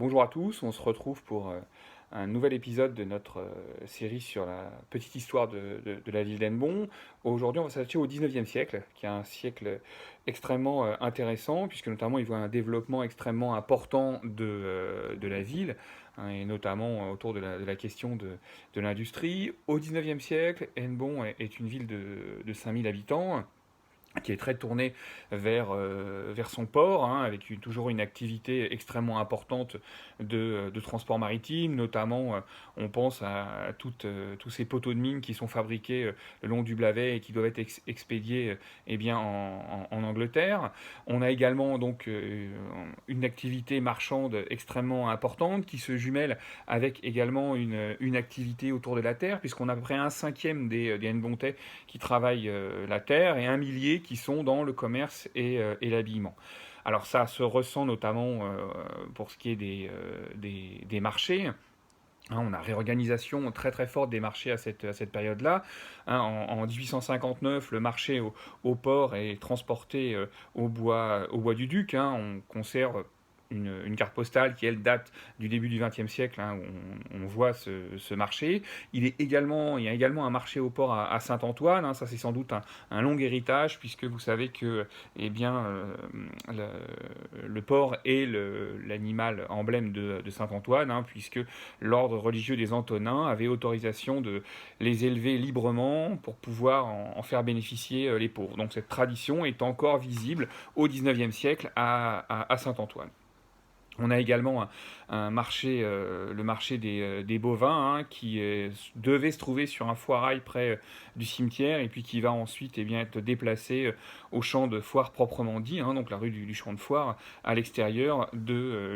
Bonjour à tous, on se retrouve pour un nouvel épisode de notre série sur la petite histoire de la ville d'Hennebont. Aujourd'hui, on va s'attacher au 19e siècle, qui est un siècle extrêmement intéressant, puisque notamment il voit un développement extrêmement important de la ville, hein, et notamment autour de la question de l'industrie. Au 19e siècle, Hennebont est une ville de 5000 habitants qui est très tourné vers son port, hein, avec toujours une activité extrêmement importante de transport maritime, notamment on pense à tous ces poteaux de mine qui sont fabriqués le long du Blavet et qui doivent être expédiés eh bien, en Angleterre. On a également donc une activité marchande extrêmement importante qui se jumelle avec également une activité autour de la terre, puisqu'on a à peu près un cinquième des Hennebontais qui travaillent la terre et un millier qui sont dans le commerce et l'habillement. Alors ça se ressent notamment pour ce qui est des marchés. Hein, on a réorganisation très très forte des marchés à cette période-là. Hein, en 1859, le marché au port est transporté au bois du Duc. Hein, on conserve une carte postale qui, elle, date du début du XXe siècle, hein, où on voit ce marché. Il y a également un marché au port à Saint-Antoine. Hein, ça, c'est sans doute un long héritage, puisque vous savez que eh bien, le port est l'animal emblème de Saint-Antoine, hein, puisque l'ordre religieux des Antonins avait autorisation de les élever librement pour pouvoir en faire bénéficier les pauvres. Donc cette tradition est encore visible au XIXe siècle à Saint-Antoine. On a également un marché, le marché des bovins, hein, qui devait se trouver sur un foirail près du cimetière et puis qui va ensuite être déplacé au champ de foire proprement dit, hein, donc la rue du champ de foire, à l'extérieur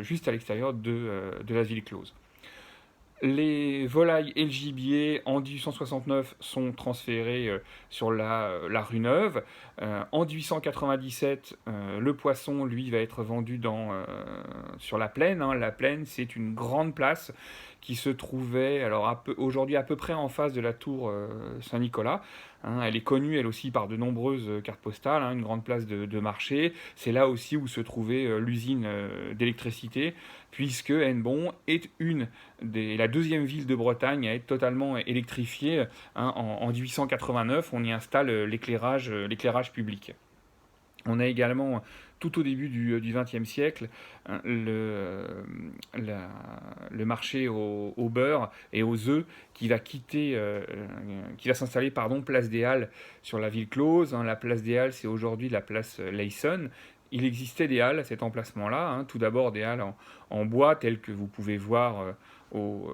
juste à l'extérieur de la ville close. Les volailles et le gibier en 1869 sont transférés sur la rue Neuve. En 1897, le poisson, lui, va être vendu sur la Plaine. Hein. La Plaine, c'est une grande place qui se trouvait alors aujourd'hui à peu près en face de la tour Saint-Nicolas. Hein. Elle est connue, elle aussi, par de nombreuses cartes postales, hein, une grande place de marché. C'est là aussi où se trouvait l'usine d'électricité, puisque Hennebont est la deuxième ville de Bretagne à être totalement électrifiée. Hein, en 1889, on y installe l'éclairage public. On a également, tout au début du XXe siècle, hein, le marché au beurre et aux œufs qui va s'installer place des Halles sur la ville close. Hein. La place des Halles, c'est aujourd'hui la place Leyson. Il existait des halles à cet emplacement-là, hein. Tout d'abord des halles en bois, telles que vous pouvez voir au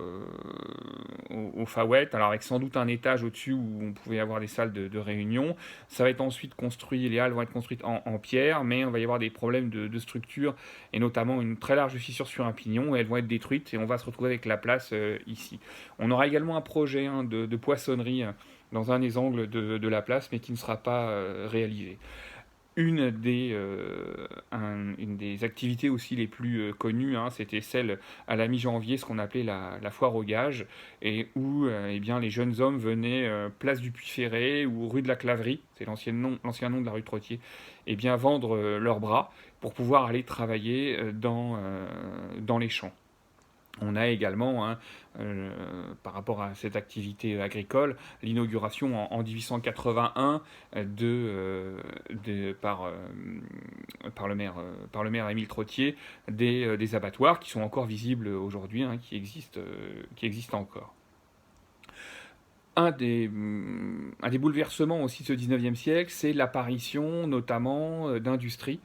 Fawet, alors avec sans doute un étage au-dessus où on pouvait avoir des salles de réunion. Ça va être ensuite construit, les halles vont être construites en pierre, mais on va y avoir des problèmes de structure, et notamment une très large fissure sur un pignon, et elles vont être détruites, et on va se retrouver avec la place ici. On aura également un projet, hein, de poissonnerie dans un des angles de la place, mais qui ne sera pas réalisé. Une des activités aussi les plus connues, hein, c'était celle à la mi-janvier, ce qu'on appelait la foire aux gages, et où eh bien, les jeunes hommes venaient place du Puy-Ferré ou rue de la Claverie, c'est l'ancien nom de la rue de Trottier, et bien vendre leurs bras pour pouvoir aller travailler dans les champs. On a également, hein, par rapport à cette activité agricole, l'inauguration en 1881 par le maire Émile Trottier des abattoirs qui sont encore visibles aujourd'hui, hein, qui existent encore. Un des bouleversements aussi de ce 19e siècle, c'est l'apparition notamment d'industries.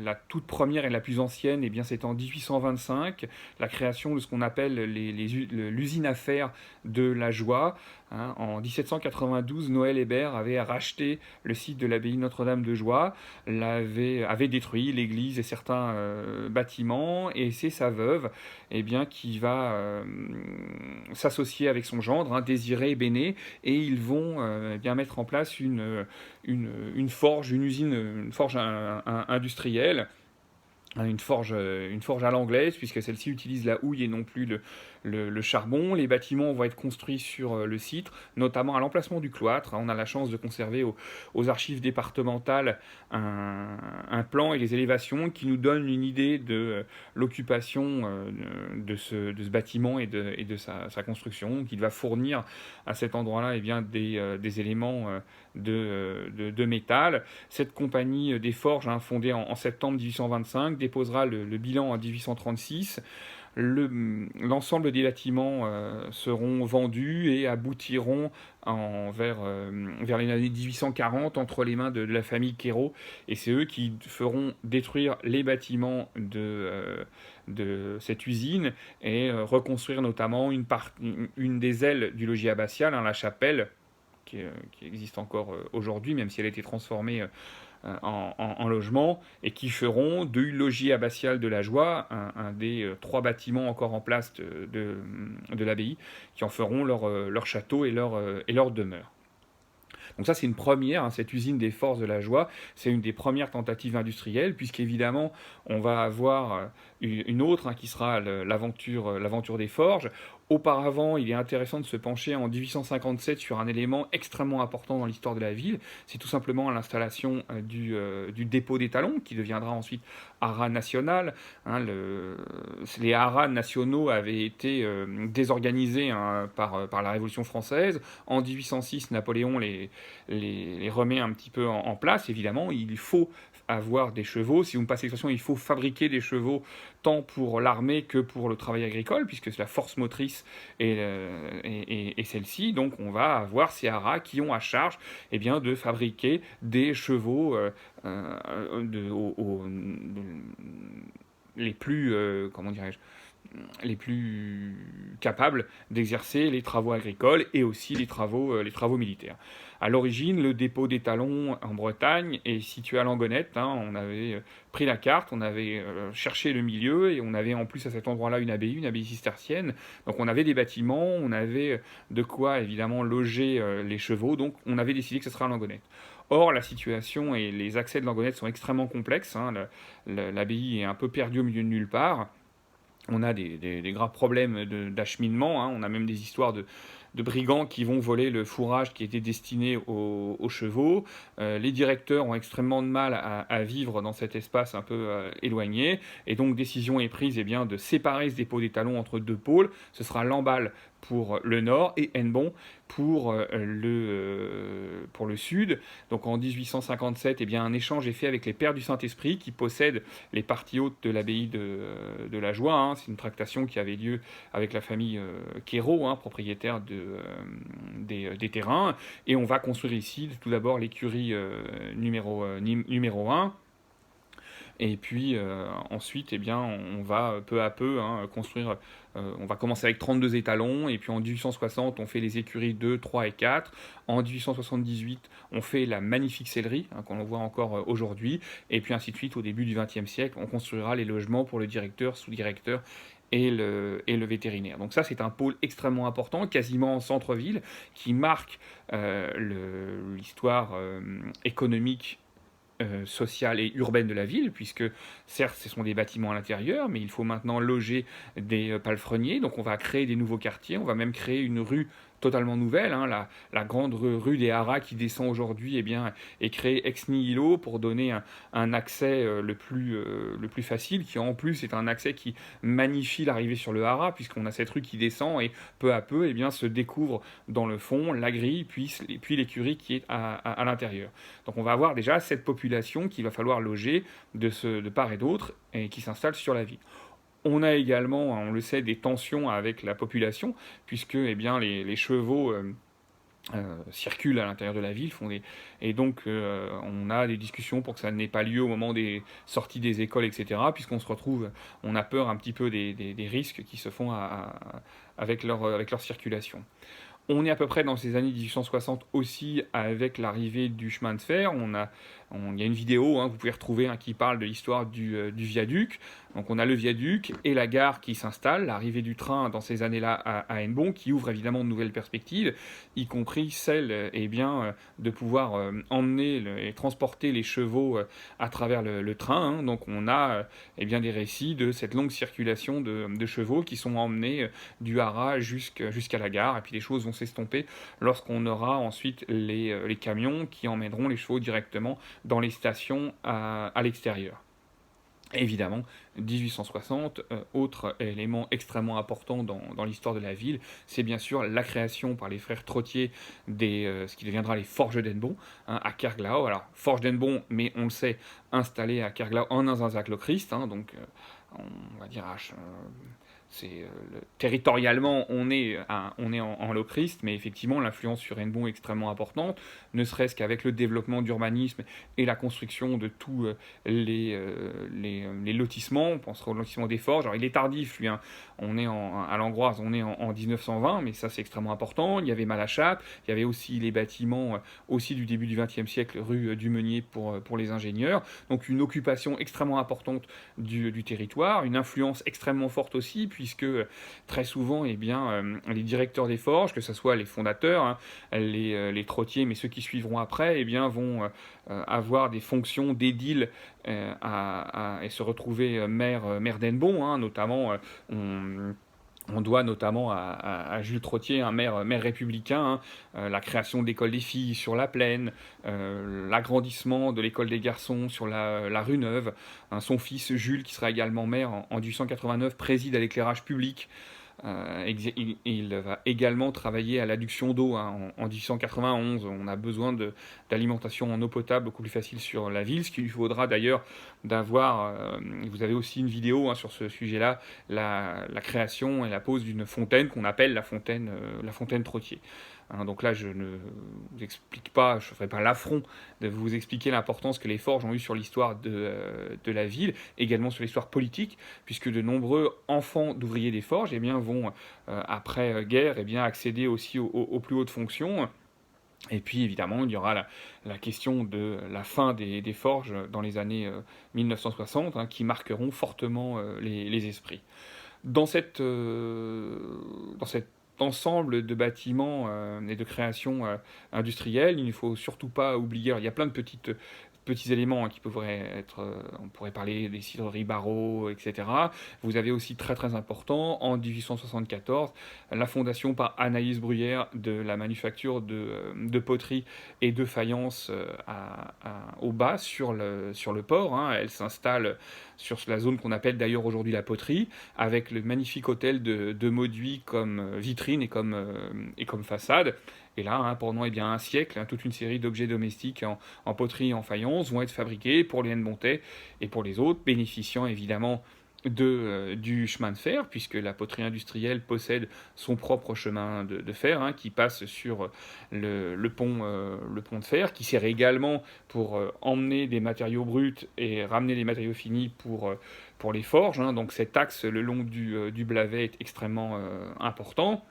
La toute première et la plus ancienne, eh bien, c'est en 1825, la création de ce qu'on appelle l'usine à fer de la Joie. Hein. En 1792, Noël Hébert avait racheté le site de l'abbaye Notre-Dame de Joie, avait détruit l'église et certains bâtiments, et c'est sa veuve eh bien, qui va s'associer avec son gendre, hein, Désiré Bénet, et ils vont eh bien, mettre en place une forge, une usine, une forge industrielle une forge à l'anglaise, puisque celle-ci utilise la houille et non plus le charbon. Les bâtiments vont être construits sur le site, notamment à l'emplacement du cloître. On a la chance de conserver aux archives départementales un plan et les élévations qui nous donnent une idée de l'occupation de ce bâtiment et de sa construction, qui va fournir à cet endroit-là des éléments de métal. Cette compagnie des forges, fondée en septembre 1825, déposera le bilan en 1836. L'ensemble des bâtiments seront vendus et aboutiront vers les années 1840 entre les mains de la famille Quérault. Et c'est eux qui feront détruire les bâtiments de cette usine et reconstruire notamment une des ailes du logis abbatial, la chapelle, qui existe encore aujourd'hui, même si elle a été transformée en logement, et qui feront du logis abbatial de la Joie un des trois bâtiments encore en place de l'abbaye, qui en feront leur château et leur demeure. Donc ça, c'est une première, cette usine des Forces de la Joie, c'est une des premières tentatives industrielles, puisqu'évidemment, on va avoir une autre qui sera l'aventure des forges. Auparavant, il est intéressant de se pencher en 1857 sur un élément extrêmement important dans l'histoire de la ville. C'est tout simplement l'installation du dépôt d'étalons, qui deviendra ensuite haras national. Les haras nationaux avaient été désorganisés par la Révolution française. En 1806, Napoléon les remet un petit peu en place. Évidemment, il faut avoir des chevaux. Si vous me passez l'expression, il faut fabriquer des chevaux tant pour l'armée que pour le travail agricole, puisque c'est la force motrice et celle-ci. Donc on va avoir ces haras qui ont à charge de fabriquer des chevaux les plus, comment dirais-je, les plus capables d'exercer les travaux agricoles et aussi les travaux militaires. À l'origine, le dépôt d'étalons en Bretagne est situé à Langonette. On avait pris la carte, on avait cherché le milieu et on avait en plus à cet endroit-là une abbaye cistercienne. Donc on avait des bâtiments, on avait de quoi évidemment loger les chevaux, donc on avait décidé que ce serait à Langonette. Or, la situation et les accès de Langonette sont extrêmement complexes. L'abbaye est un peu perdue au milieu de nulle part. On a des graves problèmes d'acheminement. On a même des histoires de brigands qui vont voler le fourrage qui était destiné aux chevaux. Les directeurs ont extrêmement de mal à vivre dans cet espace un peu éloigné. Et donc, décision est prise de séparer ce dépôt d'étalons entre deux pôles. Ce sera Lamballe pour le nord et Hennebont pour le sud. Donc en 1857, un échange est fait avec les Pères du Saint-Esprit qui possèdent les parties hautes de l'abbaye de la Joie. C'est une tractation qui avait lieu avec la famille Quérault, propriétaire des terrains. Et on va construire ici tout d'abord l'écurie numéro 1. Et puis ensuite, on va peu à peu construire. On va commencer avec 32 étalons, et puis en 1860, on fait les écuries 2, 3 et 4. En 1878, on fait la magnifique sellerie, qu'on voit encore aujourd'hui. Et puis ainsi de suite, au début du XXe siècle, on construira les logements pour le directeur, sous-directeur et le vétérinaire. Donc ça, c'est un pôle extrêmement important, quasiment en centre-ville, qui marque l'histoire économique, sociale et urbaine de la ville, puisque certes ce sont des bâtiments à l'intérieur, mais il faut maintenant loger des palefreniers, donc on va créer des nouveaux quartiers, on va même créer une rue totalement nouvelle, la grande rue des Haras qui descend aujourd'hui est créée ex nihilo pour donner un accès le plus facile, qui en plus est un accès qui magnifie l'arrivée sur le Haras, puisqu'on a cette rue qui descend et peu à peu se découvre dans le fond la grille puis l'écurie qui est à l'intérieur. Donc on va avoir déjà cette population qu'il va falloir loger de part et d'autre et qui s'installe sur la ville. On a également, on le sait, des tensions avec la population, puisque les chevaux circulent à l'intérieur de la ville, et donc on a des discussions pour que ça n'ait pas lieu au moment des sorties des écoles, etc., puisqu'on se retrouve, on a peur un petit peu des risques qui se font avec leur circulation. On est à peu près dans ces années 1860 aussi avec l'arrivée du chemin de fer. Il y a une vidéo que vous pouvez retrouver qui parle de l'histoire du viaduc. Donc on a le viaduc et la gare qui s'installe, l'arrivée du train dans ces années-là à Hennebont, qui ouvre évidemment de nouvelles perspectives, y compris celle de pouvoir emmener et transporter les chevaux à travers le train. Hein. Donc on a des récits de cette longue circulation de chevaux qui sont emmenés du haras jusqu'à la gare, et puis les choses vont s'estomper lorsqu'on aura ensuite les camions qui emmèneront les chevaux directement dans les stations à l'extérieur. Évidemment, 1860, autre élément extrêmement important dans l'histoire de la ville, c'est bien sûr la création par les frères Trottier ce qui deviendra les Forges d'Hennebont, hein, à Kerglau. Alors, Forges d'Hennebont, mais on le sait, installées à Kerglau en Inzazak-le-Christ, hein, donc on va dire territorialement, on est en Lochrist, mais effectivement, l'influence sur Hennebont est extrêmement importante, ne serait-ce qu'avec le développement d'urbanisme et la construction de tous les lotissements. On pensera au lotissement des Forges. Alors, il est tardif, lui, hein. On est à l'Angroise, on est en 1920, mais ça, c'est extrêmement important. Il y avait Malachat, il y avait aussi les bâtiments aussi du début du XXe siècle, rue du Meunier pour les ingénieurs. Donc, une occupation extrêmement importante du territoire, une influence extrêmement forte aussi, puisque très souvent, les directeurs des forges, que ce soit les fondateurs, hein, les trottiers, mais ceux qui suivront après, vont avoir des fonctions d'édile et se retrouver maire d'Hennebont, hein, notamment. On doit notamment à Jules Trottier, un maire républicain, hein, la création de l'école des filles sur la Plaine, l'agrandissement de l'école des garçons sur la rue Neuve. Hein, son fils Jules, qui sera également maire en 1889, préside à l'éclairage public. Il va également travailler à l'adduction d'eau, hein, en 1891. On a besoin d'alimentation en eau potable beaucoup plus facile sur la ville, ce qu'il lui faudra d'ailleurs d'avoir, vous avez aussi une vidéo, hein, sur ce sujet-là, la création et la pose d'une fontaine qu'on appelle la fontaine Trottier. Hein, donc là, je ne vous explique pas, je ne ferai pas l'affront de vous expliquer l'importance que les forges ont eu sur l'histoire de la ville, également sur l'histoire politique, puisque de nombreux enfants d'ouvriers des forges vont, après-guerre, accéder aussi aux plus hautes fonctions. Et puis évidemment, il y aura la question de la fin des forges dans les années 1960, hein, qui marqueront fortement les esprits. Dans cet ensemble de bâtiments et de créations industrielles, il ne faut surtout pas oublier, il y a plein de petits éléments, hein, qui pourraient être, on pourrait parler des cidreries Barrault, etc. Vous avez aussi très très important, en 1874, la fondation par Anaïs Bruyère de la manufacture de poterie et de faïence au bas sur le port. Hein. Elle s'installe sur la zone qu'on appelle d'ailleurs aujourd'hui la poterie, avec le magnifique hôtel de Mauduit comme vitrine et comme façade. Et là, hein, pendant un siècle, hein, toute une série d'objets domestiques en poterie et en faïence vont être fabriqués pour les Hennebontais et pour les autres, bénéficiant évidemment du chemin de fer, puisque la poterie industrielle possède son propre chemin de fer, hein, qui passe sur le pont de fer, qui sert également pour emmener des matériaux bruts et ramener des matériaux finis pour les forges. Hein. Donc cet axe le long du Blavet est extrêmement important.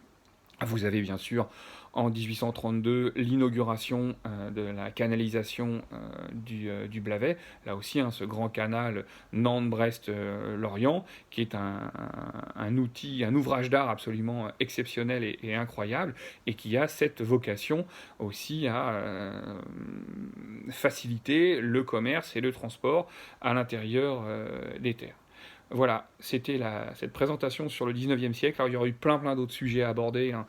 Vous avez bien sûr en 1832 l'inauguration de la canalisation du Blavet, là aussi, hein, ce grand canal Nantes-Brest-Lorient, qui est un outil, un ouvrage d'art absolument exceptionnel et incroyable, et qui a cette vocation aussi à faciliter le commerce et le transport à l'intérieur des terres. Voilà, c'était cette présentation sur le 19e siècle. Alors, il y aurait eu plein d'autres sujets à aborder, hein,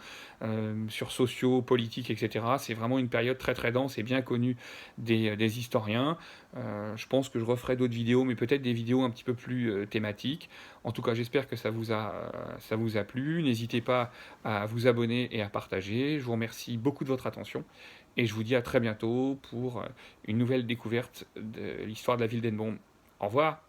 sur sociaux, politiques, etc. C'est vraiment une période très très dense et bien connue des historiens. Je pense que je referai d'autres vidéos, mais peut-être des vidéos un petit peu plus thématiques. En tout cas, j'espère que ça vous a plu. N'hésitez pas à vous abonner et à partager. Je vous remercie beaucoup de votre attention. Et je vous dis à très bientôt pour une nouvelle découverte de l'histoire de la ville d'Hennebont. Au revoir.